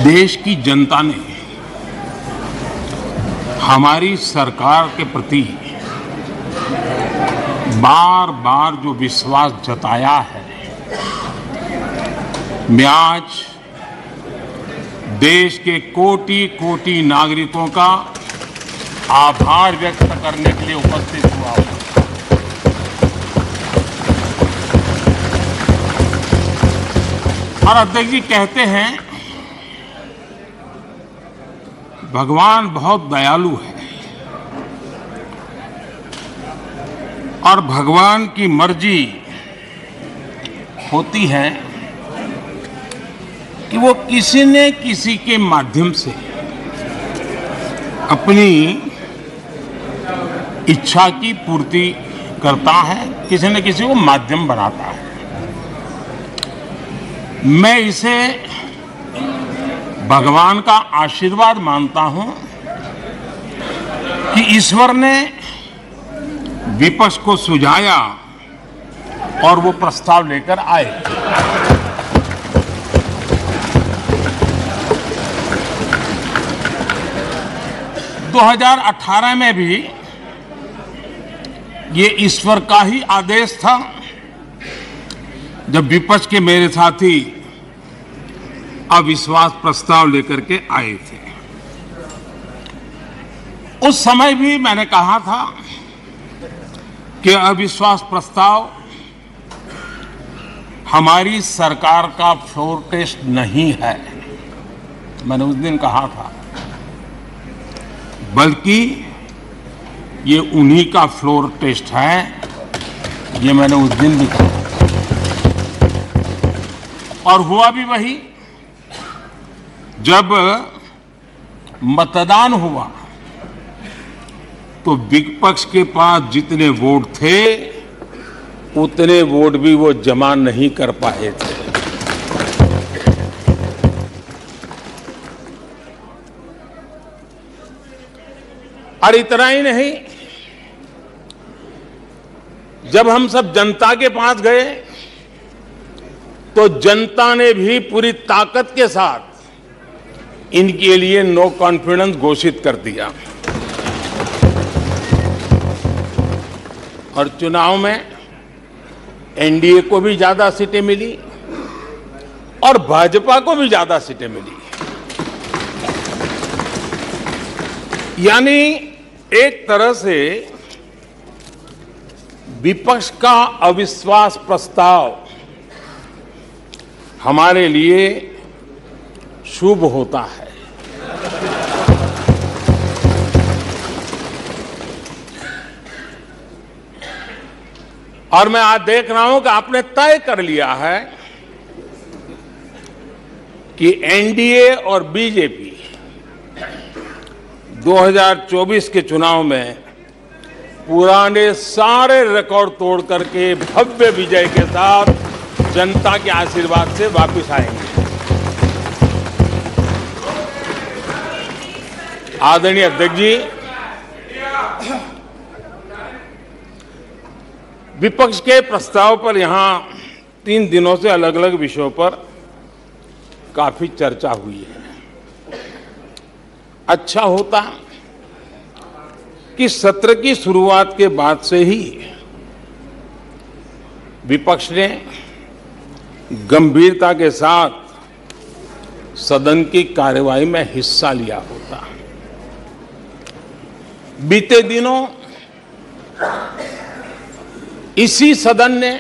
देश की जनता ने हमारी सरकार के प्रति बार बार जो विश्वास जताया है, मैं आज देश के कोटि कोटि नागरिकों का आभार व्यक्त करने के लिए उपस्थित हुआ हूं। और अध्यक्ष जी कहते हैं भगवान बहुत दयालु है और भगवान की मर्जी होती है कि वो किसी न किसी के माध्यम से अपनी इच्छा की पूर्ति करता है, किसी न किसी को माध्यम बनाता है। मैं इसे भगवान का आशीर्वाद मानता हूं कि ईश्वर ने विपक्ष को सुझाया और वो प्रस्ताव लेकर आए। दो 2018 में भी ये ईश्वर का ही आदेश था, जब विपक्ष के मेरे साथी अविश्वास प्रस्ताव लेकर के आए थे। उस समय भी मैंने कहा था कि अविश्वास प्रस्ताव हमारी सरकार का फ्लोर टेस्ट नहीं है। मैंने उस दिन कहा था, बल्कि ये उन्हीं का फ्लोर टेस्ट है। ये मैंने उस दिन भी कहा और हुआ भी वही। जब मतदान हुआ तो विपक्ष के पास जितने वोट थे उतने वोट भी वो जमा नहीं कर पाए थे। और इतना ही नहीं, जब हम सब जनता के पास गए तो जनता ने भी पूरी ताकत के साथ इनके लिए नो कॉन्फिडेंस घोषित कर दिया। और चुनाव में एनडीए को भी ज्यादा सीटें मिली और भाजपा को भी ज्यादा सीटें मिली। यानी एक तरह से विपक्ष का अविश्वास प्रस्ताव हमारे लिए शुभ होता है। और मैं आज देख रहा हूं कि आपने तय कर लिया है कि एनडीए और बीजेपी 2024 के चुनाव में पुराने सारे रिकॉर्ड तोड़ करके भव्य विजय के साथ जनता के आशीर्वाद से वापस आएंगे। आदरणीय अध्यक्ष जी, विपक्ष के प्रस्ताव पर यहां 3 दिनों से अलग अलग विषयों पर काफी चर्चा हुई है। अच्छा होता कि सत्र की शुरुआत के बाद से ही विपक्ष ने गंभीरता के साथ सदन की कार्यवाही में हिस्सा लिया होता। बीते दिनों इसी सदन ने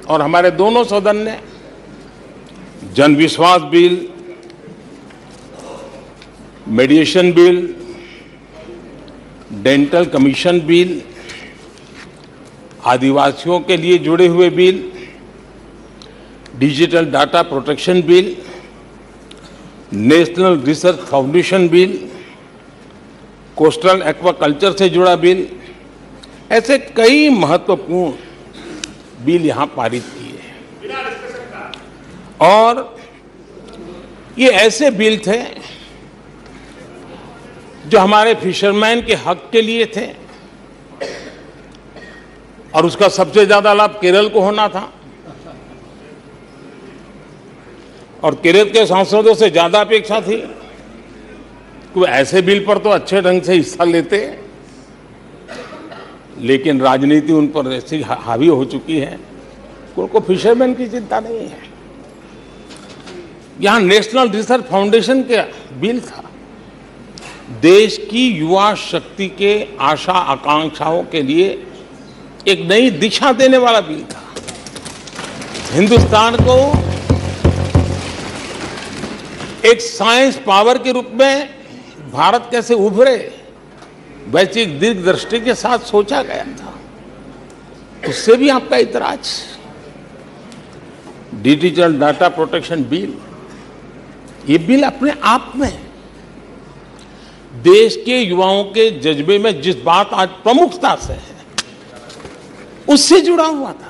और हमारे दोनों सदन ने Janvishwas bill, mediation bill, dental commission bill, आदिवासियों के लिए जुड़े हुए bill, digital data protection bill, national research foundation bill, coastal aquaculture से जुड़ा बिल, ऐसे कई महत्वपूर्ण बिल यहां पारित किए। और ये ऐसे बिल थे जो हमारे फिशरमैन के हक के लिए थे और उसका सबसे ज्यादा लाभ केरल को होना था। और किरत के सांसदों से ज्यादा अपेक्षा थी कि वो ऐसे बिल पर तो अच्छे ढंग से हिस्सा लेते, लेकिन राजनीति उन पर ऐसी हावी हो चुकी है कि उनको फिशरमैन की चिंता नहीं है। यहां नेशनल रिसर्च फाउंडेशन का बिल था, देश की युवा शक्ति के आशा आकांक्षाओं के लिए एक नई दिशा देने वाला बिल था। हिंदुस्तान को एक साइंस पावर के रूप में भारत कैसे उभरे, वैश्विक दीर्घदृष्टि के साथ सोचा गया था। उससे भी आपका इतराज। डिजिटल डाटा प्रोटेक्शन बिल, ये बिल अपने आप में देश के युवाओं के जज्बे में जिस बात आज प्रमुखता से है उससे जुड़ा हुआ था।